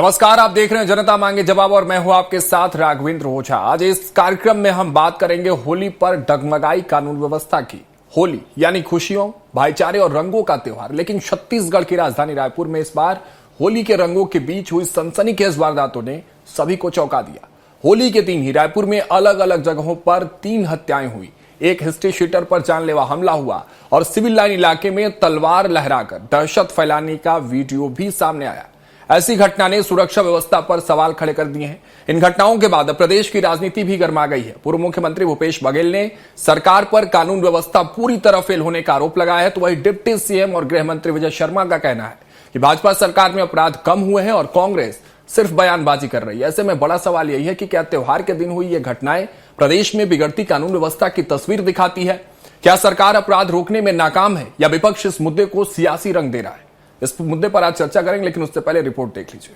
नमस्कार, आप देख रहे हैं जनता मांगे जवाब और मैं हूं आपके साथ राघवेंद्र ओझा। आज इस कार्यक्रम में हम बात करेंगे होली पर डगमगाई कानून व्यवस्था की। होली यानी खुशियों, भाईचारे और रंगों का त्योहार, लेकिन छत्तीसगढ़ की राजधानी रायपुर में इस बार होली के रंगों के बीच हुई सनसनीखेज वारदातों ने सभी को चौंका दिया। होली के दिन ही रायपुर में अलग अलग जगहों पर 3 हत्याएं हुई, एक हिस्ट्री शीटर पर जानलेवा हमला हुआ और सिविल लाइन इलाके में तलवार लहराकर दहशत फैलाने का वीडियो भी सामने आया। ऐसी घटना ने सुरक्षा व्यवस्था पर सवाल खड़े कर दिए हैं। इन घटनाओं के बाद प्रदेश की राजनीति भी गर्मा गई है। पूर्व मुख्यमंत्री भूपेश बघेल ने सरकार पर कानून व्यवस्था पूरी तरह फेल होने का आरोप लगाया है, तो वही डिप्टी सीएम और गृह मंत्री विजय शर्मा का कहना है कि भाजपा सरकार में अपराध कम हुए हैं और कांग्रेस सिर्फ बयानबाजी कर रही है। ऐसे में बड़ा सवाल यही है कि क्या त्योहार के दिन हुई ये घटनाएं प्रदेश में बिगड़ती कानून व्यवस्था की तस्वीर दिखाती है? क्या सरकार अपराध रोकने में नाकाम है या विपक्ष इस मुद्दे को सियासी रंग दे रहा है? इस मुद्दे पर आज चर्चा करेंगे, लेकिन उससे पहले रिपोर्ट देख लीजिए।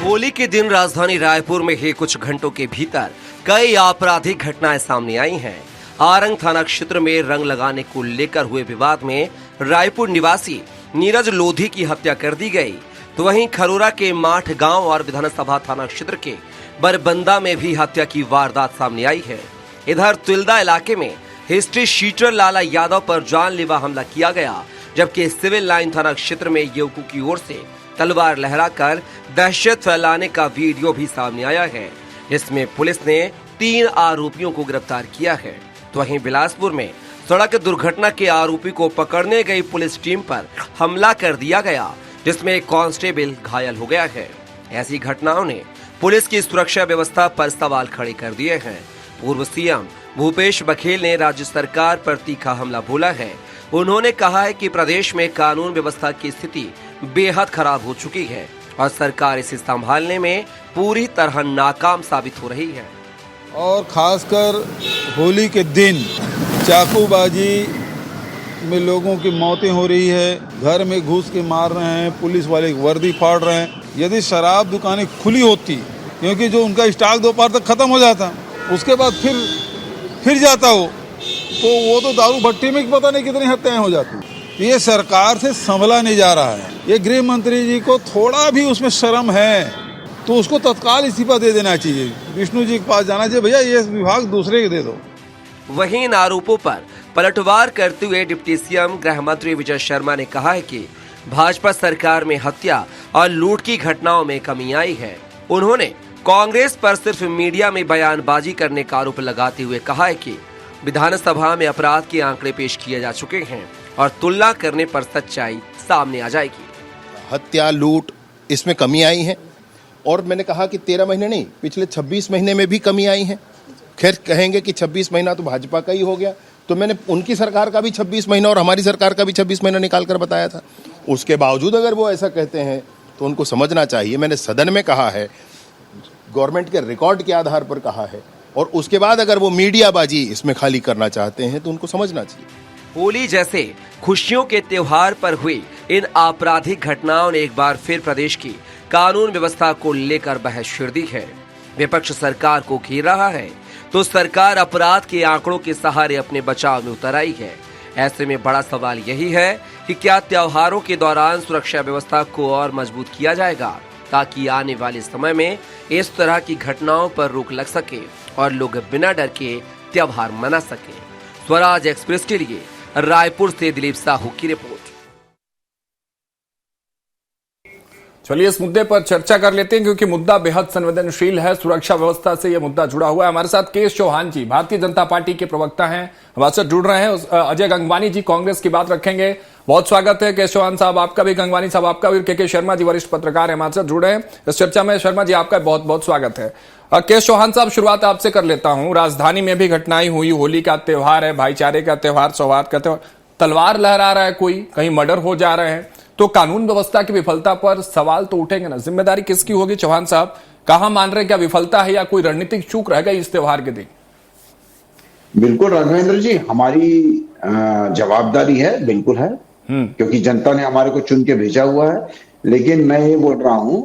होली के दिन राजधानी रायपुर में ही कुछ घंटों के भीतर कई आपराधिक घटनाएं सामने आई हैं। आरंग थाना क्षेत्र में रंग लगाने को लेकर हुए विवाद में रायपुर निवासी नीरज लोधी की हत्या कर दी गई, तो वहीं खरोरा के माठ गांव और विधानसभा थाना क्षेत्र के बरबंदा में भी हत्या की वारदात सामने आई है। इधर तिल्दा इलाके में हिस्ट्री शीटर लाला यादव पर जानलेवा हमला किया गया, जबकि सिविल लाइन थाना क्षेत्र में युवकों की ओर से तलवार लहराकर दहशत फैलाने का वीडियो भी सामने आया है, जिसमें पुलिस ने 3 आरोपियों को गिरफ्तार किया है। तो वहीं बिलासपुर में सड़क दुर्घटना के आरोपी को पकड़ने गई पुलिस टीम पर हमला कर दिया गया, जिसमें एक कांस्टेबल घायल हो गया है। ऐसी घटनाओं ने पुलिस की सुरक्षा व्यवस्था पर सवाल खड़े कर दिए हैं। पूर्व सीएम भूपेश बघेल ने राज्य सरकार पर तीखा हमला बोला है। उन्होंने कहा है कि प्रदेश में कानून व्यवस्था की स्थिति बेहद खराब हो चुकी है और सरकार इसे संभालने में पूरी तरह नाकाम साबित हो रही है। और खासकर होली के दिन चाकूबाजी में लोगों की मौतें हो रही है, घर में घुस के मार रहे हैं, पुलिस वाले वर्दी फाड़ रहे हैं। यदि शराब दुकानें खुली होती, क्योंकि जो उनका स्टॉक दोपहर तक खत्म हो जाता, उसके बाद फिर जाता हो, तो वो तो दारू भट्टी में पता नहीं कितनी हत्याएं हो जाती। ये सरकार से संभला नहीं जा रहा है। ये गृह मंत्री जी को थोड़ा भी उसमें शर्म है तो उसको तत्काल इस्तीफा दे देना चाहिए, विष्णु जी के पास जाना चाहिए, भैया ये विभाग दूसरे के दे दो। वहीं इन आरोपों पर पलटवार करते हुए डिप्टी सीएम गृह मंत्री विजय शर्मा ने कहा है कि भाजपा सरकार में हत्या और लूट की घटनाओं में कमी आई है। उन्होंने कांग्रेस पर सिर्फ मीडिया में बयानबाजी करने का आरोप लगाते हुए कहा है कि विधानसभा में अपराध के आंकड़े पेश किए जा चुके हैं और तुलना करने पर सच्चाई सामने आ जाएगी। हत्या, लूट, इसमें कमी आई है और मैंने कहा कि 13 महीने नहीं, पिछले 26 महीने में भी कमी आई है। खैर कहेंगे कि 26 महीना तो भाजपा का ही हो गया, तो मैंने उनकी सरकार का भी 26 महीना और हमारी सरकार का भी 26 महीना निकाल कर बताया था। उसके बावजूद अगर वो ऐसा कहते हैं तो उनको समझना चाहिए। मैंने सदन में कहा है, गवर्नमेंट के रिकॉर्ड के आधार पर कहा है, और उसके बाद अगर वो मीडियाबाजी इसमें खाली करना चाहते हैं तो उनको समझना चाहिए। होली जैसे खुशियों के त्योहार पर हुई इन आपराधिक घटनाओं ने एक बार फिर प्रदेश की कानून व्यवस्था को लेकर बहस छिड़ दी है। विपक्ष सरकार को घेर रहा है तो सरकार अपराध के आंकड़ों के सहारे अपने बचाव में उतर आई है। ऐसे में बड़ा सवाल यही है कि क्या त्योहारों के दौरान सुरक्षा व्यवस्था को और मजबूत किया जाएगा, ताकि आने वाले समय में इस तरह की घटनाओं पर रोक लग सके और लोग बिना डर के त्योहार मना सके। स्वराज एक्सप्रेस के लिए रायपुर से दिलीप साहू की रिपोर्ट। चलिए इस मुद्दे पर चर्चा कर लेते हैं, क्योंकि मुद्दा बेहद संवेदनशील है। सुरक्षा व्यवस्था से यह मुद्दा जुड़ा हुआ है। हमारे साथ केश चौहान जी भारतीय जनता पार्टी के प्रवक्ता हैं, हमारे साथ जुड़ रहे हैं। अजय गंगवानी जी कांग्रेस की बात रखेंगे। बहुत स्वागत है केश चौहान साहब आपका भी, गंगवानी साहब आपका भी। के शर्मा जी वरिष्ठ पत्रकार है, हमारे साथ जुड़ रहे हैं इस चर्चा में। शर्मा जी आपका बहुत बहुत स्वागत है। केश चौहान साहब शुरुआत आपसे कर लेता हूं। राजधानी में भी घटनाएं हुई, होली का त्योहार है, भाईचारे का त्योहार, सौहार्द का त्योहार, तलवार लहरा रहा है कोई, कहीं मर्डर हो जा रहे हैं, तो कानून व्यवस्था की विफलता पर सवाल तो उठेंगे ना। जिम्मेदारी किसकी होगी चौहान साहब? कहां मान रहे क्या विफलता है या कोई रणनीतिक चूक रह गई इस त्योहार के दिन? बिल्कुल राघवेंद्र जी, हमारी जवाबदारी है, बिल्कुल है, क्योंकि जनता ने हमारे को चुन के भेजा हुआ है। लेकिन मैं ये बोल रहा हूं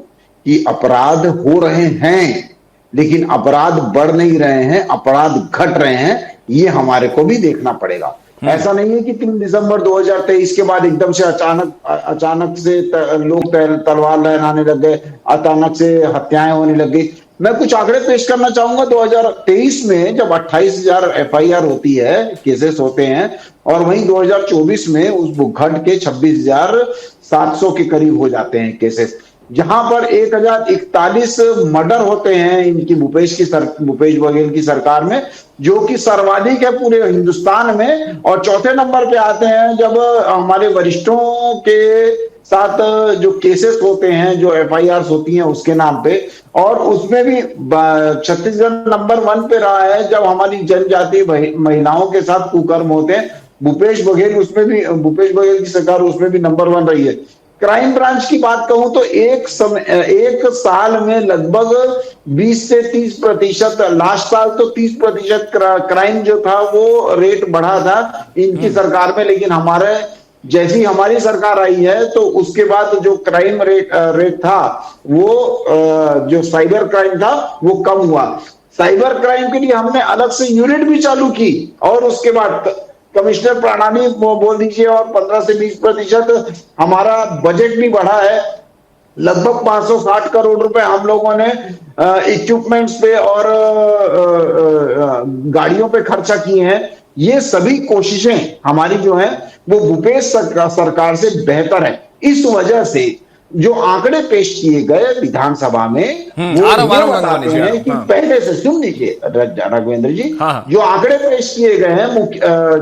कि अपराध हो रहे हैं, लेकिन अपराध बढ़ नहीं रहे हैं, अपराध घट रहे हैं, ये हमारे को भी देखना पड़ेगा। ऐसा नहीं है कि 3 दिसंबर 2023 के बाद एकदम से अचानक से लोग तलवार लहराने लग गए, अचानक से हत्याएं होने लग गई। मैं कुछ आंकड़े पेश करना चाहूंगा। 2023 में जब 28,000 FIR होती है, केसेस होते हैं, और वहीं 2024 में उस घट के 26,700 के करीब हो जाते हैं केसेस, जहां पर 1041 मर्डर होते हैं इनकी भूपेश बघेल की सरकार में, जो कि सर्वाधिक है पूरे हिंदुस्तान में। और चौथे नंबर पे आते हैं जब हमारे वरिष्ठों के साथ जो केसेस होते हैं, जो FIRs होती हैं उसके नाम पे, और उसमें भी छत्तीसगढ़ नंबर 1 पे रहा है जब हमारी जनजातीय महिलाओं के साथ कुकर्म होते हैं। भूपेश बघेल की सरकार उसमें भी नंबर 1 रही है। क्राइम ब्रांच की बात कहूं तो एक साल में लगभग 20 से 30%, लास्ट साल तो 30% क्राइम जो था वो रेट बढ़ा था इनकी सरकार में। लेकिन जैसी हमारी सरकार आई है तो उसके बाद जो क्राइम रेट था वो जो साइबर क्राइम था वो कम हुआ। साइबर क्राइम के लिए हमने अलग से यूनिट भी चालू की, और उसके बाद कमिश्नर प्रणाली बोल दीजिए, और 15 से 20% हमारा बजट भी बढ़ा है। लगभग 560 करोड़ रुपए हम लोगों ने इक्विपमेंट्स पे और गाड़ियों पे खर्चा किए हैं। ये सभी कोशिशें हमारी जो है वो भूपेश सरकार से बेहतर है। इस वजह से जो आंकड़े पेश किए गए विधानसभा में वो ये बताते हैं कि पहले से, सुन लीजिए राघवेंद्र जी, जो आंकड़े पेश किए गए हैं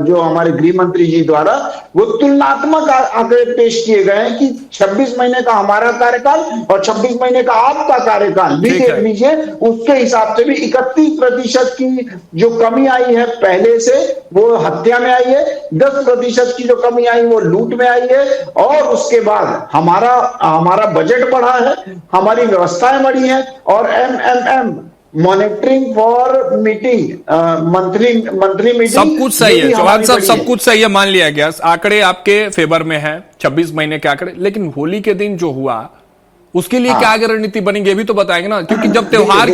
जो हमारे गृह मंत्री जी द्वारा, वो तुलनात्मक आंकड़े पेश किए गए हैं कि 26 महीने का हमारा कार्यकाल और 26 महीने का आपका कार्यकाल भी देख लीजिए। उसके हिसाब से भी 31% की जो कमी आई है पहले से, वो हत्या में आई है। 10% की जो कमी आई वो लूट में आई है। और उसके बाद हमारा बजट बढ़ा है, हमारी व्यवस्थाएं बढ़ी हैं, और MMM monitoring for meeting, monthly meeting, सब कुछ सही है चौहान साहब, सब कुछ सही है, मान लिया गया। आंकड़े आपके फेवर में है, 26 महीने के आंकड़े। लेकिन होली के दिन जो हुआ उसके लिए क्या रणनीति बनेगी, अभी तो बताएंगे ना, क्योंकि जब त्योहार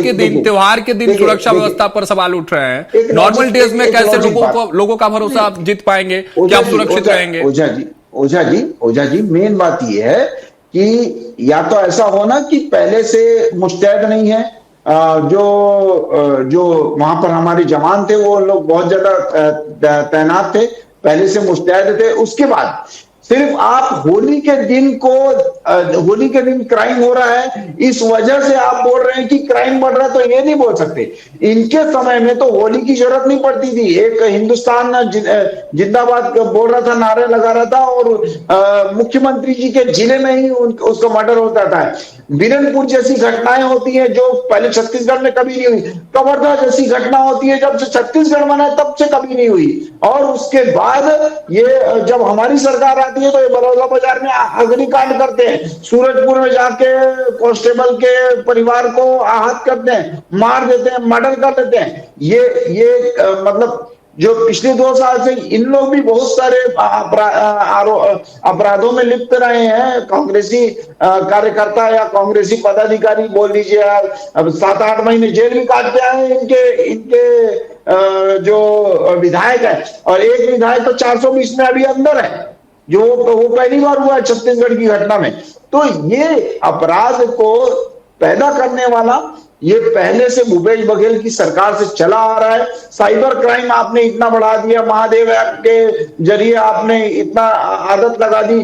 के दिन सुरक्षा व्यवस्था पर सवाल उठ रहे हैं। नॉर्मल डेज में कैसे लोगों का भरोसा आप जीत पाएंगे, क्या आप सुरक्षित रहेंगे? ओझा जी मेन बात यह है कि या तो ऐसा हो ना कि पहले से मुस्तैद नहीं है, जो वहां पर हमारे जवान थे वो लोग बहुत ज्यादा तैनात थे, पहले से मुस्तैद थे। उसके बाद सिर्फ आप होली के दिन क्राइम हो रहा है इस वजह से आप बोल रहे हैं कि क्राइम बढ़ रहा है, तो ये नहीं बोल सकते। इनके समय में तो होली की जरूरत नहीं पड़ती थी। एक हिंदुस्तान जिंदाबाद बोल रहा था, नारे लगा रहा था, और मुख्यमंत्री जी के जिले में ही उसका मर्डर होता था। बीरनपुर जैसी घटनाएं होती हैं जो पहले छत्तीसगढ़ में कभी नहीं हुई। कवर्धा जैसी घटना होती है जब से छत्तीसगढ़ बना तब से कभी नहीं हुई। और उसके बाद ये जब हमारी सरकार आती है तो ये बलौदा बाजार में अग्निकांड करते हैं, सूरजपुर में जाके कांस्टेबल के परिवार को आहत करते हैं, मार देते हैं, मर्डर कर देते हैं। ये मतलब जो पिछले 2 साल से इन लोग भी बहुत सारे अपराधों में लिप्त रहे हैं। कांग्रेसी कार्यकर्ता या कांग्रेसी पदाधिकारी बोल लीजिए, अब 7-8 महीने जेल भी काट के आए इनके जो विधायक है, और एक विधायक तो 420 में अभी अंदर है, जो वो पहली बार हुआ है छत्तीसगढ़ की घटना में। तो ये अपराध को पैदा करने वाला ये पहले से भूपेश बघेल की सरकार से चला आ रहा है। साइबर क्राइम आपने इतना बढ़ा दिया, महादेव ऐप के जरिए आपने इतना आदत लगा दी,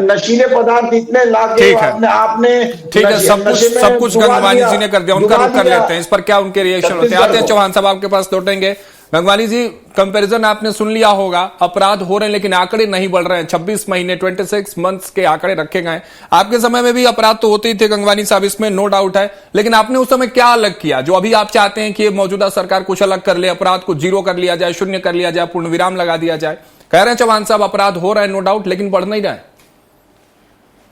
नशीले पदार्थ इतने लाके आपने ठीक है, सब कुछ गंगवानी जी ने कर दिया, उनका रुख कर लेते हैं। इस पर क्या उनके रिएक्शन होते हैं? आते हैं चौहान साहब आपके पास लौटेंगे। गंगवानी जी, कंपैरिजन आपने सुन लिया होगा, अपराध हो रहे हैं लेकिन आंकड़े नहीं बढ़ रहे हैं। 26 महीने 26 मंथ्स के आंकड़े रखे गए। आपके समय में भी अपराध तो होते ही थे गंगवानी साहब, इसमें नो डाउट है, लेकिन आपने उस समय क्या अलग किया जो अभी आप चाहते हैं कि मौजूदा सरकार कुछ अलग कर ले, अपराध को 0 कर लिया जाए, 0 कर लिया जाए, पूर्ण विराम लगा दिया जाए? कह रहे हैं चौहान साहब अपराध हो रहा है नो डाउट, लेकिन बढ़ नहीं रहा है।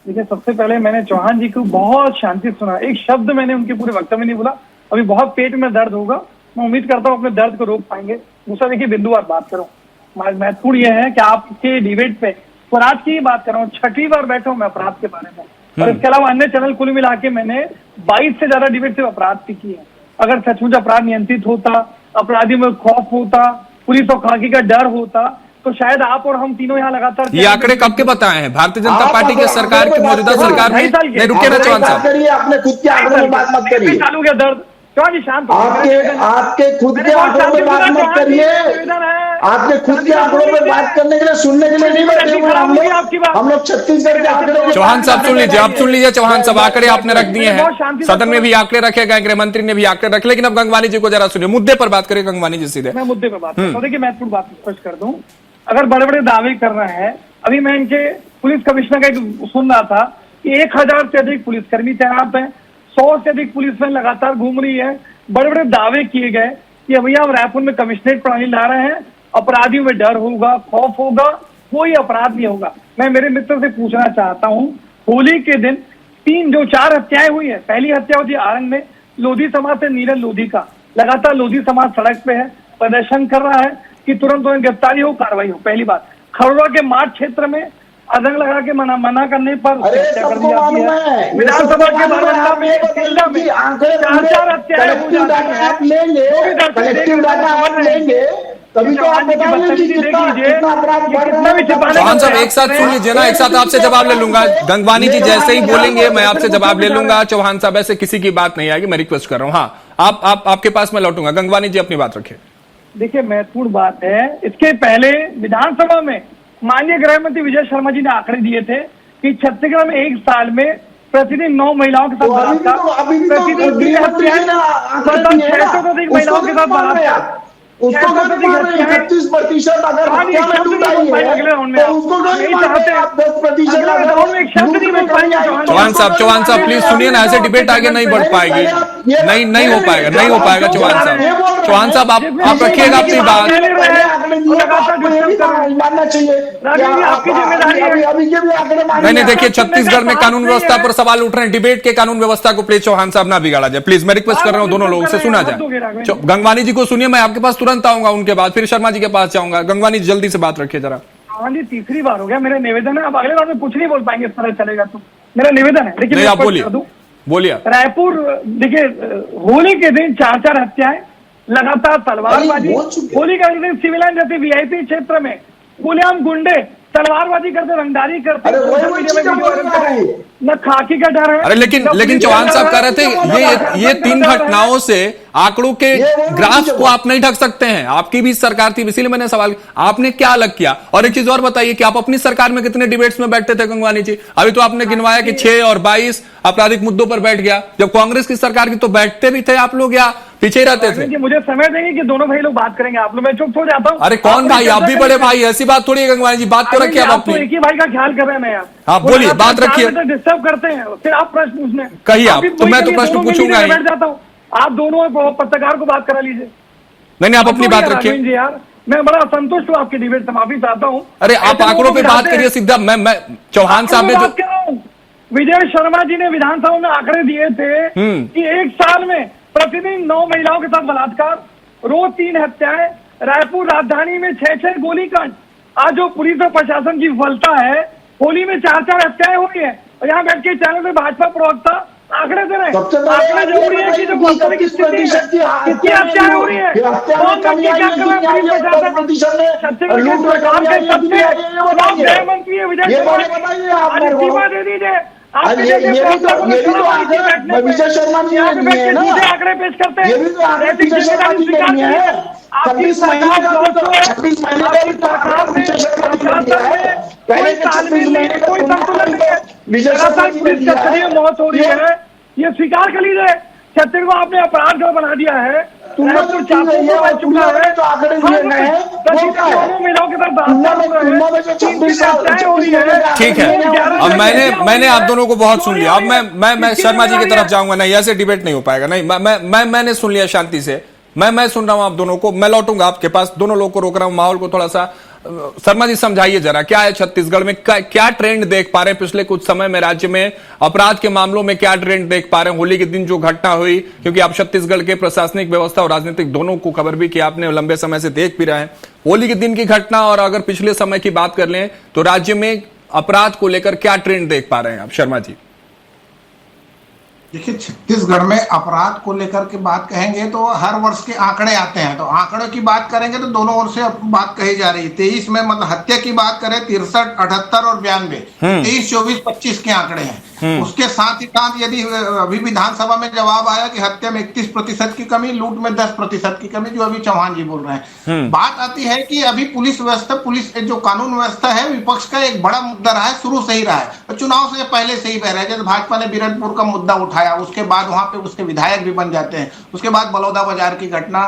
देखिए, सबसे पहले मैंने चौहान जी को बहुत शांति सुना, एक शब्द मैंने उनके पूरे वक्तव्य में नहीं बोला। अभी बहुत पेट में दर्द होगा, मैं उम्मीद करता हूँ अपने दर्द को रोक पाएंगे। दूसरा देखिए, बिंदुवार बात करो, महत्वपूर्ण यह है कि आपके डिबेट पे स्वराज की ही बात कर रहा हूँ, 6वीं बार बैठा हूँ मैं अपराध के बारे में, और इसके अलावा अन्य चैनल कुल मिला के मैंने 22 से ज्यादा डिबेट से अपराध की है। अगर सचमुच अपराध नियंत्रित होता, अपराधियों में खौफ होता, पुलिस और खाकी का डर होता तो शायद आप और हम तीनों यहाँ लगातार। ये आंकड़े कब के बताए हैं? भारतीय जनता पार्टी की सरकार की मौजूदा सरकार ने। नहीं, रुकिए ना चौहान साहब, आपने खुद के आंकड़ों में बात मत करिए। चालू गया दर्द, चौहान जी शांत हो। आपके खुद के आंकड़ों में बात मत करिए। आपके खुद के आंकड़ों में बात करने के लिए, सुनने के लिए नहीं बैठे हुए हम लोग छत्तीसगढ़ के आंकड़े। चौहान साहब सुन लीजिए, आप सुन लीजिए। चौहान साहब, आंकड़े आपने रख दिए हैं, सदन में भी आंकड़े रखे गए, गृह मंत्री ने भी आंकड़े रखे, लेकिन अब गंगवानी जी को जरा सुनिए, मुद्दे पर बात करिए गंगवानी जी सीधे। मैं मुद्दे पर बात करता हूं। देखिए महत्वपूर्ण बात स्पष्ट कर दूं, अगर बड़े बड़े दावे कर रहे हैं, अभी मैं इनके पुलिस कमिश्नर का एक सुन रहा था कि 1000 से अधिक पुलिसकर्मी तैनात हैं, 100 से अधिक पुलिस में लगातार घूम रही है। बड़े बड़े दावे किए गए कि भैया हम रायपुर में कमिश्नरेट प्रणाली ला रहे हैं, अपराधियों में डर होगा, खौफ होगा, कोई अपराध नहीं होगा। मैं मेरे मित्र से पूछना चाहता हूं, होली के दिन 4 हत्याएं हुई है। पहली हत्या हुई थी आरंग में, लोधी समाज से नीरज लोधी का। लगातार लोधी समाज सड़क पे है, प्रदर्शन कर रहा है कि तुरंत गिरफ्तारी हो, कार्रवाई हो। पहली बात, खरोड़ा के मार्च क्षेत्र में अदंग लगा के मना करने पर हत्या कर दी जाती है। विधानसभा के बारंदा में 4 हत्याएं हो जाती हैं। तभी तो आप बताइए कि कितना अपराध बढ़ रहा है। चौहान साहब एक साथ सुन लीजिए ना, एक साथ आपसे जवाब ले लूंगा। गंगवानी जी जैसे ही बोलेंगे मैं आपसे जवाब ले लूंगा। चौहान साहब ऐसे किसी की बात नहीं आएगी, मैं रिक्वेस्ट कर रहा हूं। हाँ, आपके पास मैं लौटूंगा। गंगवानी जी अपनी बात रखिए। देखिए महत्वपूर्ण बात है, इसके पहले विधानसभा में माननीय गृह मंत्री विजय शर्मा जी ने आंकड़े दिए थे कि छत्तीसगढ़ में एक साल में प्रतिदिन 9 महिलाओं के साथ बलात्कार, प्रतिदिन 3 हत्याएं, 600 से अधिक महिलाओं के साथ बलात्कार, उसको 31% अगर हत्या में डूबाई है तो उसको नहीं मानते आप 10%। चौहान साहब प्लीज सुनिए ना, ऐसे डिबेट आगे नहीं बढ़ पाएगी। नहीं हो पाएगा चौहान साहब आप रखिएगा अपनी बात। मानना चाहिए, नहीं देखिए, छत्तीसगढ़ में कानून व्यवस्था पर सवाल उठ रहे हैं, डिबेट के कानून व्यवस्था को प्लीज चौहान साहब ना बिगाड़ा जाए, प्लीज मैं रिक्वेस्ट कर रहा हूं, दोनों लोगों से सुना जाए। गंगवानी जी को सुनिए, मैं आपके पास तुरंत आऊंगा, उनके बाद फिर शर्मा जी के पास जाऊंगा। गंगवानी जी जल्दी से बात रखिए जरा। हाँ जी, तीसरी बार हो गया, मेरा निवेदन है, अब अगले बार में कुछ नहीं बोल पाएंगे, इस तरह चलेगा तो मेरा निवेदन है। लेकिन आप बोलिए। रायपुर देखिए, होली के दिन 4 हत्याएं, लगातार तलवारबाजी। होली का दिन सिविल लाइन जैसे वीआईपी क्षेत्र में खुलेआम गुंडे तलवारबाजी करते, रंगदारी करते, न खाकी का डर है। अरे लेकिन चौहान साहब कह रहे थे ये 3 घटनाओं से आंकड़ों के ग्राफ को आप नहीं ढक सकते हैं। आपकी भी सरकार थी, इसीलिए मैंने सवाल, आपने क्या अलग किया? और एक चीज और बताइए कि आप अपनी सरकार में कितने डिबेट्स में बैठते थे गंगवानी जी? अभी तो आपने गिनवाया कि 6 और 22 आपराधिक मुद्दों पर बैठ गया। जब कांग्रेस की सरकार की तो बैठते भी थे आप लोग या पीछे रहते थे? मुझे समय देंगे कि दोनों भाई लोग बात करेंगे, आप लोग, मैं चुप हो जाता हूँ। अरे कौन भाई, आप भी बड़े भाई, ऐसी बात थोड़ी है गंगवानी जी, बात तो रखिए आप अपनी। एक ही भाई का ख्याल कर रहे हैं यार, आप बोलिए, बात रखिए। डिस्टर्ब करते हैं, फिर आप प्रश्न पूछने कहिए आप, तो मैं तो प्रश्न पूछूंगा ही। बैठ जाता हूँ, आप दोनों पत्रकार को बात करा लीजिए। नहीं आप अपनी बात रखिए। यार मैं बड़ा असंतुष्ट हूँ आपके डिबेट से, माफी चाहता हूँ। अरे आप आंकड़ों पे बात करिए सीधा। मैं चौहान साहब ने जो विजय शर्मा जी ने विधानसभा में आंकड़े दिए थे कि एक साल में प्रतिदिन 9 महिलाओं के साथ बलात्कार, रोज 3 हत्याएं, रायपुर राजधानी में 6 गोलीकांड। आज जो पुलिस और प्रशासन की विफलता है, होली में 4 हत्याएं हुई है, और यहाँ बैठ के चैनल में भाजपा प्रवक्ता आंकड़े दे रहे हैं। आंकड़े जरूरी है कि जो वास्तविक स्थिति है, कितनी हत्याएं हो रही है, कौन करके क्या कर रहा है पुलिस प्रशासन, छत्तीसगढ़ के सरकार के सबसे गृह मंत्री है विजय शर्मा, सीमा दे दीजिए। विजय शर्मा जी आंकड़े पेश करते हैं, 26 महीने कोई संतुलन नहीं है, मौत हो रही है, ये स्वीकार कर लीजिए। छत्तीसगढ़ को आपने अपराध बना दिया है, महिलाओं के साथ। ठीक है, अब मैंने आप दोनों को बहुत सुन लिया। अब मैं शर्मा जी की तरफ जाऊंगा। नहीं, ऐसे डिबेट नहीं हो पाएगा। नहीं, मैंने सुन लिया शांति से। मैं सुन रहा हूं आप दोनों को, मैं लौटूंगा आपके पास। दोनों लोगों को रोक रहा हूं, माहौल को थोड़ा सा। शर्मा जी समझाइए जरा, क्या है छत्तीसगढ़ में, क्या ट्रेंड देख पा रहे हैं पिछले कुछ समय में? राज्य में अपराध के मामलों में क्या ट्रेंड देख पा रहे हैं? होली के दिन जो घटना हुई, क्योंकि आप छत्तीसगढ़ के प्रशासनिक व्यवस्था और राजनीतिक दोनों को खबर भी कि आपने लंबे समय से देख भी रहे हैं। होली के दिन की घटना और अगर पिछले समय की बात कर लें तो राज्य में अपराध को लेकर क्या ट्रेंड देख पा रहे हैं आप, शर्मा जी? देखिए, छत्तीसगढ़ में अपराध को लेकर के बात कहेंगे तो हर वर्ष के आंकड़े आते हैं, तो आंकड़ों की बात करेंगे तो दोनों ओर से बात कही जा रही है। 23 में मतलब हत्या की बात करें 63, 78 और 92, 23, 24, 25 के आंकड़े हैं। उसके साथ ही साथ यदि अभी विधानसभा में जवाब आया कि हत्या में 31% की कमी, लूट में 10% की कमी, जो अभी चौहान जी बोल रहे हैं। बात आती है कि अभी पुलिस व्यवस्था, पुलिस जो कानून व्यवस्था है, विपक्ष का एक बड़ा मुद्दा रहा है, शुरू से ही रहा है, चुनाव से पहले से ही बह रहा है। जैसे भाजपा ने बीरनपुर का मुद्दा उठाया, उसके बाद वहां पे उसके विधायक भी बन जाते हैं, उसके बाद बलौदा बाजार की घटना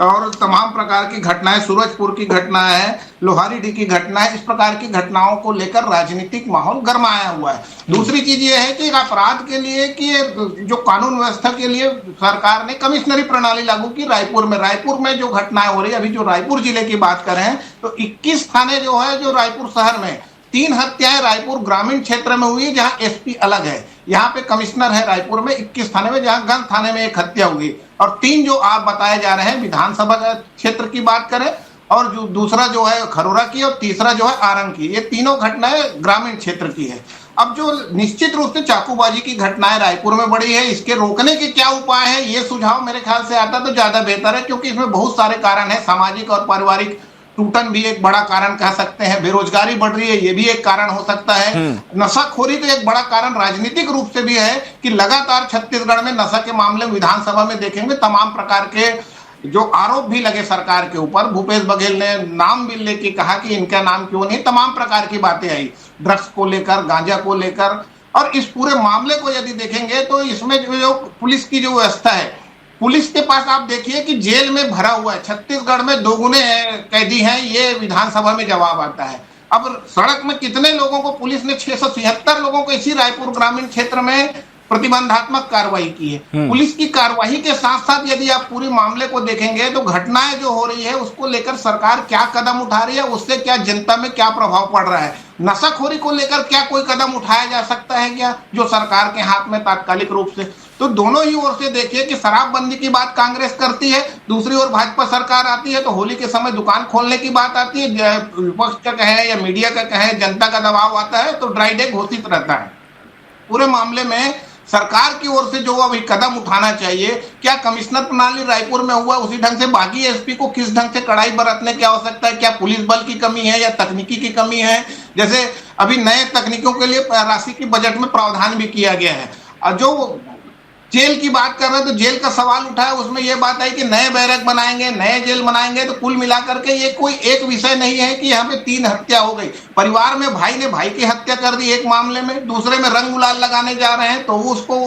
और तमाम प्रकार की घटनाएं, सूरजपुर की घटना है, लोहारीडीह की घटना है, इस प्रकार की घटनाओं को लेकर राजनीतिक माहौल गरमाया हुआ है। दूसरी चीज ये है कि अपराध के लिए कि जो कानून व्यवस्था के लिए सरकार ने कमिश्नरी प्रणाली लागू की रायपुर में जो घटनाएं हो रही है, अभी जो रायपुर जिले की बात करें तो 21 थाने जो है, जो रायपुर शहर में 3 हत्याएं रायपुर ग्रामीण क्षेत्र में हुई, जहां एसपी अलग है, यहाँ पे कमिश्नर है रायपुर में 21 थाने में, जहां गंज थाने में 1 हत्या हुई, और 3 जो आप बताए जा रहे हैं विधानसभा क्षेत्र की बात करें, और जो दूसरा जो है खरोरा की, और तीसरा जो है आरंग की, ये तीनों घटनाएं ग्रामीण क्षेत्र की है। अब जो निश्चित रूप से चाकूबाजी की घटनाएं रायपुर में बढ़ी है, इसके रोकने के क्या उपाय है, ये सुझाव मेरे ख्याल से आता तो ज्यादा बेहतर है, क्योंकि इसमें बहुत सारे कारण है। सामाजिक और पारिवारिक टूटन भी एक बड़ा कारण कह सकते हैं, बेरोजगारी बढ़ रही है, ये भी एक कारण हो सकता है, नशाखोरी तो एक बड़ा कारण राजनीतिक रूप से भी है कि लगातार छत्तीसगढ़ में नशा के मामले में विधानसभा में देखेंगे तमाम प्रकार के जो आरोप भी लगे सरकार के ऊपर। भूपेश बघेल ने नाम भी लेके कहा कि इनका नाम क्यों नहीं, तमाम प्रकार की बातें आई, ड्रग्स को लेकर, गांजा को लेकर, और इस पूरे मामले को यदि देखेंगे तो इसमें जो पुलिस की जो व्यवस्था है, पुलिस के पास आप देखिए कि जेल में भरा हुआ है, छत्तीसगढ़ में दोगुने कैदी हैं, ये विधानसभा में जवाब आता है। अब सड़क में कितने लोगों को पुलिस ने 677 लोगों को इसी रायपुर ग्रामीण क्षेत्र में प्रतिबंधात्मक कार्रवाई की है। पुलिस की कार्रवाई के साथ साथ यदि आप पूरे मामले को देखेंगे तो घटनाएं जो हो रही है उसको लेकर सरकार क्या कदम उठा रही है, उससे क्या जनता में क्या प्रभाव पड़ रहा है, नशाखोरी को लेकर क्या कोई कदम उठाया जा सकता है क्या, जो सरकार के हाथ में तात्कालिक रूप से। तो दोनों ही ओर से देखिए कि शराबबंदी की बात कांग्रेस करती है, दूसरी ओर भाजपा सरकार आती है तो होली के समय दुकान खोलने की बात आती है, विपक्ष का कहे या मीडिया का कहे, जनता का दबाव आता है तो ड्राई डे घोषित रहता है। पूरे मामले में सरकार की ओर से जो अभी कदम उठाना चाहिए, क्या कमिश्नर प्रणाली रायपुर में हुआ उसी ढंग से बाकी एसपी को किस ढंग से कड़ाई बरतने की आवश्यकता है, क्या पुलिस बल की कमी है या तकनीकी की कमी है। जैसे अभी नए तकनीकों के लिए राशि की बजट में प्रावधान भी किया गया है, और जो जेल की बात कर रहे हैं तो जेल का सवाल उठाया, उसमें यह बात आई कि नए बैरक बनाएंगे, नए जेल बनाएंगे, तो कुल मिलाकर के ये कोई एक विषय नहीं है कि यहाँ पे 3 हत्या हो गई। परिवार में भाई ने भाई की हत्या कर दी एक मामले में, दूसरे में रंग गुलाल लगाने जा रहे हैं तो उसको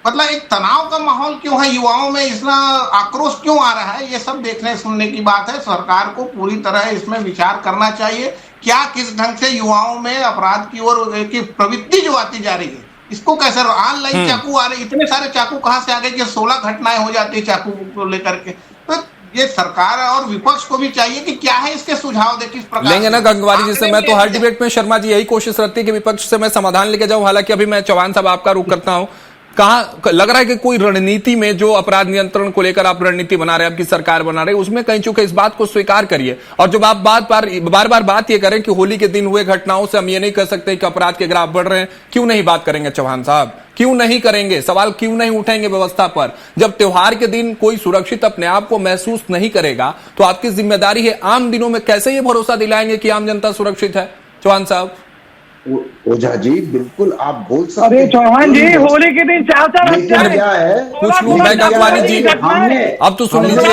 मतलब एक तनाव का माहौल क्यों है, युवाओं में इतना आक्रोश क्यों आ रहा है, ये सब देखने सुनने की बात है। सरकार को पूरी तरह इसमें विचार करना चाहिए, क्या किस ढंग से युवाओं में अपराध की ओर की प्रवृत्ति जो आती जा रही है इसको कैसे, ऑनलाइन चाकू आ रहे, इतने सारे चाकू कहां से आ गए कि 16 घटनाएं हो जाती है चाकू को लेकर के। तो ये सरकार और विपक्ष को भी चाहिए कि क्या है इसके सुझाव दे, किस प्रकार लेंगे ना गंगवारी जी से। मैं तो हर डिबेट में शर्मा जी यही कोशिश रहती है कि विपक्ष से मैं समाधान लेके जाऊं, हालांकि अभी मैं चौहान साहब आपका रुख करता हूं। कहां लग रहा है कि कोई रणनीति में जो अपराध नियंत्रण को लेकर आप रणनीति बना रहे हैं, आपकी सरकार बना रही है, उसमें कहीं चूके इस बात को स्वीकार करिए। और जब आप बार बार बात ये करें कि होली के दिन हुए घटनाओं से हम ये नहीं कह सकते कि अपराध के ग्राफ बढ़ रहे हैं, क्यों नहीं बात करेंगे चौहान साहब, क्यों नहीं करेंगे, सवाल क्यों नहीं उठाएंगे व्यवस्था पर। जब त्योहार के दिन कोई सुरक्षित अपने आप को महसूस नहीं करेगा तो आपकी जिम्मेदारी है, आम दिनों में कैसे ये भरोसा दिलाएंगे कि आम जनता सुरक्षित है। चौहान साहब। ओझा जी बिल्कुल आप बोल सकते अरे चौहान जी, होली के दिन 4 लेकिन क्या है कुछ लोग गंगवानी जी, हमने अब तो सुन लीजिए,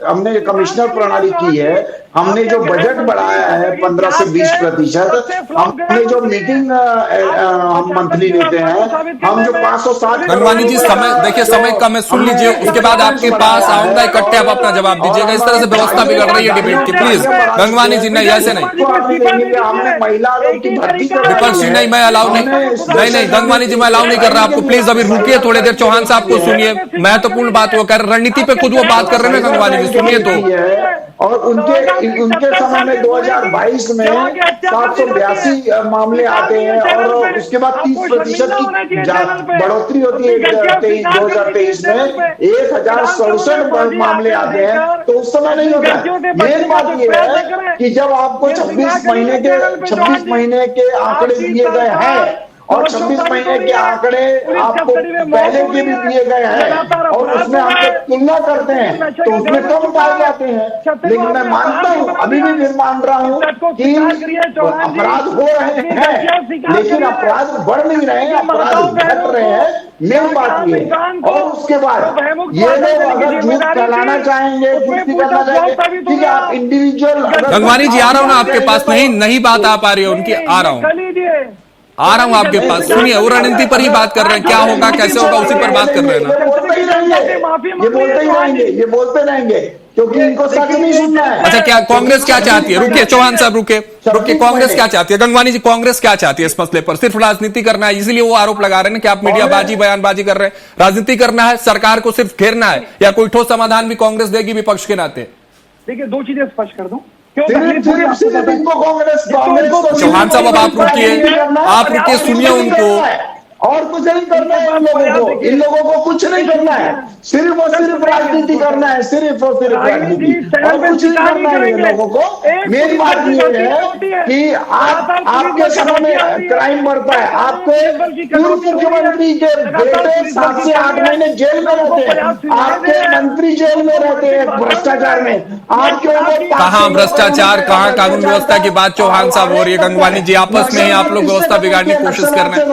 हमने कमिश्नर प्रणाली की है, हमने जो बजट बढ़ाया है 15 से 20%, हमने जो मीटिंग हम मंथली लेते हैं, हम जो 560। गंगवानी जी समय देखिए, समय कम है, सुन लीजिए, उसके बाद आपके पास आऊंगा इकट्ठे, आप अपना जवाब दीजिएगा। इस तरह से व्यवस्था बिगड़ रही है डिबेट की, प्लीज गंगवानी जी नहीं, ऐसे नहीं, हमने महिला की भर्ती विपक्ष जी नहीं, मैं अलाउ नहीं गंगवानी जी मैं अलाउ नहीं कर रहा आपको, प्लीज अभी रुकिए थोड़ी देर, चौहान साहब को सुनिए, महत्वपूर्ण बात वो कर रणनीति पे खुद वो बात कर रहे हैं गंगवानी जी, सुनिए तो। और उनके समय में 2022 में 782 मामले आते हैं और उसके बाद 30% की बढ़ोतरी होती है 2023 में 1067 मामले आते हैं, तो उस समय नहीं होता। मेन बात ये है कि जब आपको 26 महीने के आंकड़े दिए गए हैं और 26 महीने के आंकड़े आपको पहले के भी दिए गए हैं और उसमें हम लोग तुलना करते हैं तो उसमें कम पाए जाते हैं। लेकिन मैं मानता हूँ, अभी भी मैं मान रहा हूँ कि अपराध हो रहे हैं, लेकिन अपराध बढ़ नहीं रहे हैं, अपराध घट रहे हैं। मेन बात ये है। और उसके बाद ये लोग अगर झूठ फैलाना चाहेंगे, झूठी करना चाहेंगे, ठीक है, आप इंडिविजुअल। गंगवानी जी आ रहा हूँ ना आपके पास, नहीं बात आ पा रही है उनकी, आ रहा हूँ आपके पास। सुनिए, वो रणनीति पर ही बात कर रहे हैं, क्या होगा कैसे होगा उसी पर बात कर रहे हैं ना। ये बोलते रहेंगे क्योंकि इनको सच नहीं सुनना है। अच्छा, क्या कांग्रेस क्या चाहती है? रुकिए चौहान साहब, रुकिए, कांग्रेस क्या चाहती है? गंगवानी जी, कांग्रेस क्या चाहती है इस मसले पर? सिर्फ राजनीति करना है, इसीलिए वो आरोप लगा रहे हैं कि आप मीडियाबाजी, बयानबाजी कर रहे हैं। राजनीति करना है, सरकार को सिर्फ घेरना है, या कोई ठोस समाधान भी कांग्रेस देगी विपक्ष के नाते? देखिए, दो चीजें स्पष्ट कर दूं। चौहान साहब, अब आप रुकिए, सुनिए उनको। और कुछ नहीं करना है इन लोगों को कुछ नहीं करना है, सिर्फ और सिर्फ राजनीति करना है, सिर्फ और सिर्फ राजनीति, और कुछ नहीं करना है इन लोगों को। मेरी बात ये है कि आपके समय में क्राइम बढ़ता है। आपके पूर्व मुख्यमंत्री के बेटे 7 से 8 महीने जेल में रहते हैं, आपके मंत्री जेल में रहते हैं भ्रष्टाचार में। आपके कहाँ भ्रष्टाचार, कहाँ कानून व्यवस्था की बात चौहान साहब हो रही है? गंगवानी जी, आपस में ही आप लोग व्यवस्था बिगाड़ने की कोशिश कर रहे हैं,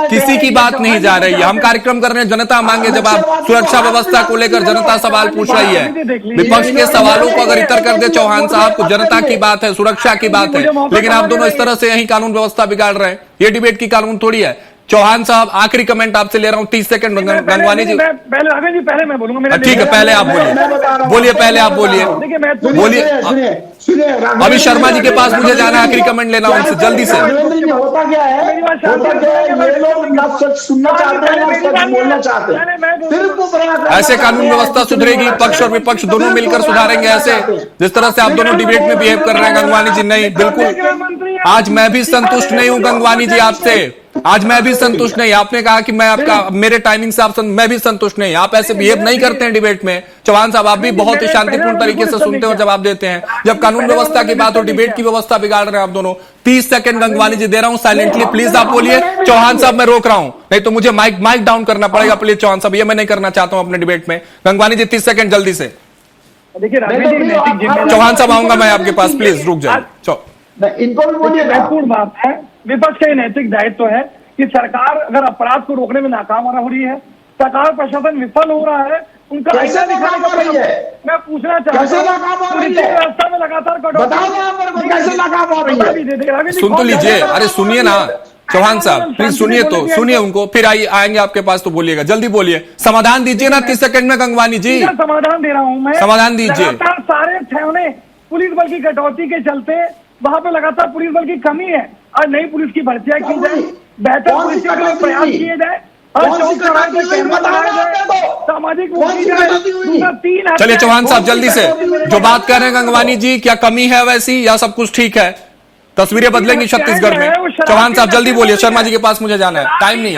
किसी की बात नहीं जा रही है। हम कार्यक्रम कर रहे हैं, जनता मांगे जवाब। सुरक्षा व्यवस्था को लेकर जनता सवाल पूछ रही है, विपक्ष के सवालों को अगर इतर कर दे चौहान साहब, को जनता की बात है, सुरक्षा की बात है, लेकिन आप दोनों इस तरह से यही कानून व्यवस्था बिगाड़ रहे हैं। ये डिबेट की कानून थोड़ी है। चौहान साहब, आखिरी कमेंट आपसे ले रहा हूं, 30 सेकंड। गंगवानी जी, पहले मैं बोलूंगा। ठीक है, पहले आप बोलिए, पहले आप बोलिए। सुनिए, अभी शर्मा जी के पास मुझे जाना है, आखिरी कमेंट लेना उनसे जल्दी से। होता क्या है, ये लोग ना सच सुनना चाहते हैं ना सच बोलना चाहते हैं। सिर्फ ऐसे कानून व्यवस्था सुधरेगी, पक्ष और विपक्ष दोनों मिलकर सुधारेंगे। ऐसे जिस तरह से आप दोनों डिबेट में बिहेव कर रहे हैं गंगवानी जी, नहीं, बिल्कुल। आज मैं भी संतुष्ट नहीं हूं गंगवानी जी आपसे, आज मैं भी संतुष्ट नहीं। आपने कहा कि मैं आपका, मेरे टाइमिंग से आप मैं भी संतुष्ट नहीं। आप ऐसे बिहेव नहीं करते हैं डिबेट में। चौहान साहब, आप भी बहुत ही शांतिपूर्ण तरीके से सुनते हो, जवाब देते हैं। जब कानून व्यवस्था की बात हो, डिबेट की व्यवस्था बिगाड़ रहे हैं आप दोनों। 30 सेकंड गंगवानी जी दे रहा हूं साइलेंटली, प्लीज आप बोलिए। चौहान साहब, मैं रोक रहा हूं, नहीं तो मुझे माइक डाउन करना पड़ेगा। प्लीज चौहान साहब, ये मैं नहीं करना चाहता हूं अपने डिबेट में। गंगवानी जी 30 सेकंड जल्दी से। देखिए, चौहान साहब, आऊंगा मैं आपके पास, प्लीज रुक जाए। इनको भी बोलिए, महत्वपूर्ण बात है। विपक्ष का नैतिक दायित्व है कि सरकार अगर अपराध को रोकने में नाकाम हो रही है, सरकार प्रशासन विफल हो रहा है, उनका कैसे नाकाम हो रही है? मैं पूछना चाहता हूं, व्यवस्था में लगातार कैसे नाकाम हो रही है? सुन तो लीजिए, अरे सुनिए ना चौहान साहब, प्लीज सुनिए, तो सुनिए उनको, फिर आएंगे आपके पास तो बोलिएगा, जल्दी बोलिए, समाधान दीजिए ना 30 सेकंड में। गंगवानी जी, समाधान दे रहा हूं मैं, समाधान दीजिए। सारे ठेवने पुलिस बल की कटौती के चलते वहां पे लगातार पुलिस बल की कमी है, और नई पुलिस की भर्तियां की जाए, बेहतर पुलिस के लिए प्रयास किए जाए, सामाजिक। चलिए चौहान साहब, जल्दी से जो बात कर रहे हैं गंगवानी जी, क्या कमी है वैसी या सब कुछ ठीक है? तस्वीरें बदलेंगी छत्तीसगढ़ में। चौहान साहब जल्दी बोलिए, शर्मा जी के पास मुझे जाना है, टाइम नहीं है।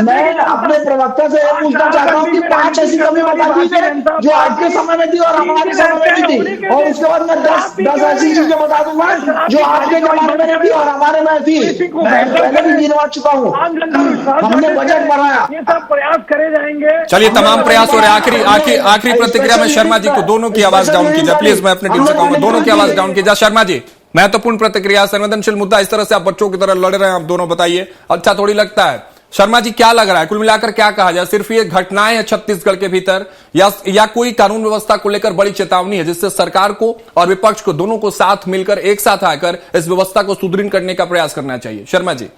मैं अपने प्रवक्ता से पूछना चाहता हूँ कि 5 ऐसी कमी बता दीजिए जो आपके समय में थी और हमारे समय में भी थी, और उसके बाद मैं 10 ऐसी चीजें बता दूंगा जो आपके जमाने में थी और हमारे में थी। मैं पहले भी गिनवा चुका हूँ, हमने बजट बढ़ाया, ये सब प्रयास करे जाएंगे। चलिए, तमाम प्रयास हो रहे हैं। आखिरी प्रतिक्रिया में शर्मा जी को, दोनों की आवाज डाउन कीजिए प्लीज। मैं अपनी टीम से कहूंगा, दोनों की आवाज डाउन कीजिए। शर्मा जी, महत्वपूर्ण प्रतिक्रिया, संवेदनशील मुद्दा, इस तरह से आप बच्चों की तरह लड़ रहे हैं आप दोनों, बताइए अच्छा थोड़ी लगता है? शर्मा जी, क्या लग रहा है, कुल मिलाकर क्या कहा जाए? सिर्फ ये घटनाएं हैं छत्तीसगढ़ के भीतर, या कोई कानून व्यवस्था को लेकर बड़ी चेतावनी है जिससे सरकार को और विपक्ष को दोनों को साथ मिलकर, एक साथ आकर इस व्यवस्था को सुदृढ़ करने का प्रयास करना चाहिए? शर्मा जी,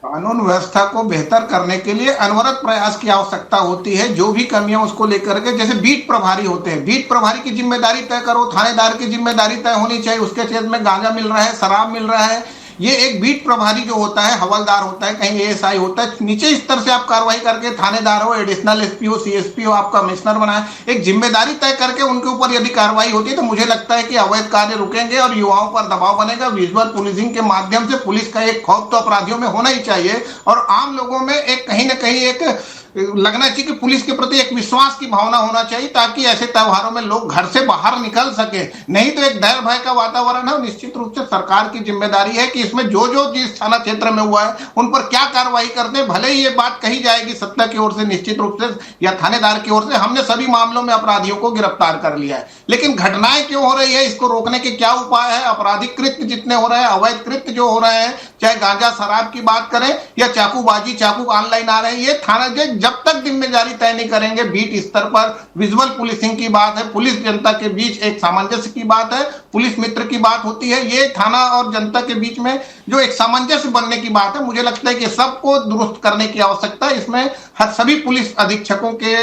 कानून व्यवस्था को बेहतर करने के लिए अनवरत प्रयास की आवश्यकता होती है। जो भी कमियां उसको लेकर के, जैसे बीट प्रभारी होते हैं, बीट प्रभारी की जिम्मेदारी तय करो, थानेदार की जिम्मेदारी तय होनी चाहिए। उसके क्षेत्र में गांजा मिल रहा है, शराब मिल रहा है, ये एक बीट प्रभारी जो होता है, हवलदार होता है, कहीं एएसआई होता है, नीचे स्तर से आप कार्रवाई करके थानेदार हो, एडिशनल एसपी हो, सीएसपी हो, आप कमिश्नर बनाए, एक जिम्मेदारी तय करके उनके ऊपर यदि कार्रवाई होती है तो मुझे लगता है कि अवैध कार्य रुकेंगे और युवाओं पर दबाव बनेगा। विजुअल पुलिसिंग के माध्यम से पुलिस का एक खौफ तो अपराधियों में होना ही चाहिए, और आम लोगों में एक कहीं ना कहीं एक लगना चाहिए कि पुलिस के प्रति एक विश्वास की भावना होना चाहिए, ताकि ऐसे त्योहारों में लोग घर से बाहर निकल सके। नहीं तो एक डर भय का वातावरण है। निश्चित रूप से सरकार की जिम्मेदारी है कि इसमें जो जो जिस थाना क्षेत्र में हुआ है उन पर क्या कार्रवाई करते हैं। भले ही ये बात कही जाएगी सत्ता की ओर से, निश्चित रूप से, या थानेदार की ओर से, हमने सभी मामलों में अपराधियों को गिरफ्तार कर लिया है, लेकिन घटनाएं क्यों हो रही है, इसको रोकने के क्या उपाय है? आपराधिक कृत्य जितने हो रहे हैं, अवैध कृत्य जो हो रहे हैं, चाहे गांजा शराब की बात करें या चाकूबाजी, चाकू ऑनलाइन आ रहे हैं, ये थाना जब तक जिम्मेदारी तय नहीं करेंगे, बीट स्तर पर विजुअल पुलिसिंग की बात है, पुलिस जनता के बीच एक सामंजस्य की बात है, पुलिस मित्र की बात होती है, ये थाना और जनता के बीच में जो एक सामंजस्य बनने की बात है, मुझे लगता है कि सबको दुरुस्त करने की आवश्यकता है। इसमें हर सभी पुलिस अधीक्षकों के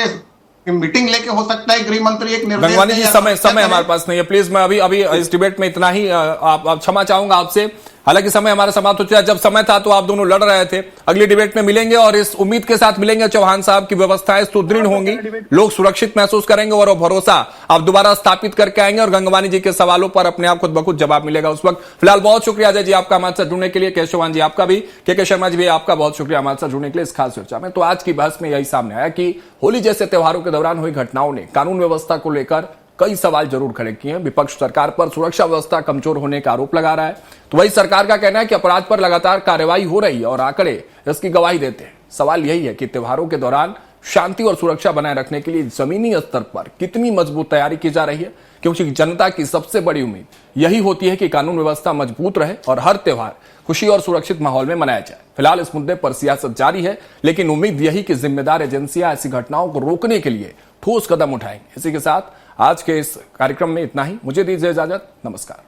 मीटिंग लेके हो सकता है, गृह मंत्री एक निर्देश। गंगवानी जी, समय हमारे पास नहीं है, प्लीज मैं अभी इस डिबेट में इतना ही आप क्षमा चाहूंगा आपसे। हालांकि समय हमारा समाप्त हो चुका है। जब समय था तो आप दोनों लड़ रहे थे। अगली डिबेट में मिलेंगे और इस उम्मीद के साथ मिलेंगे चौहान साहब की व्यवस्थाएं सुदृढ़ होंगी, लोग सुरक्षित महसूस करेंगे और वो भरोसा आप दोबारा स्थापित करके आएंगे और गंगवानी जी के सवालों पर अपने आप खुद ब खुद जवाब मिलेगा उस वक्त। फिलहाल बहुत शुक्रिया अजय जी आपका हमारे साथ जुड़ने के लिए, केशवान जी आपका भी, के शर्मा जी भी आपका बहुत शुक्रिया हमारे साथ जुड़ने के लिए इस खास चर्चा में। तो आज की बहस में यही सामने आया कि होली जैसे त्योहारों के दौरान हुई घटनाओं ने कानून व्यवस्था को लेकर कई सवाल जरूर खड़े किए हैं। विपक्ष सरकार पर सुरक्षा व्यवस्था कमजोर होने का आरोप लगा रहा है, तो वही सरकार का कहना है कि अपराध पर लगातार कार्रवाई हो रही है और आंकड़े इसकी गवाही देते हैं। सवाल यही है कि त्योहारों के दौरान शांति और सुरक्षा बनाए रखने के लिए जमीनी स्तर पर कितनी मजबूत तैयारी की जा रही है, क्योंकि जनता की सबसे बड़ी उम्मीद यही होती है कि कानून व्यवस्था मजबूत रहे और हर त्योहार खुशी और सुरक्षित माहौल में मनाया जाए। फिलहाल इस मुद्दे पर सियासत जारी है, लेकिन उम्मीद यही कि जिम्मेदार एजेंसियां ऐसी घटनाओं को रोकने के लिए ठोस कदम उठाएंगे। इसी के साथ आज के इस कार्यक्रम में इतना ही। मुझे दीजिए इजाजत, नमस्कार।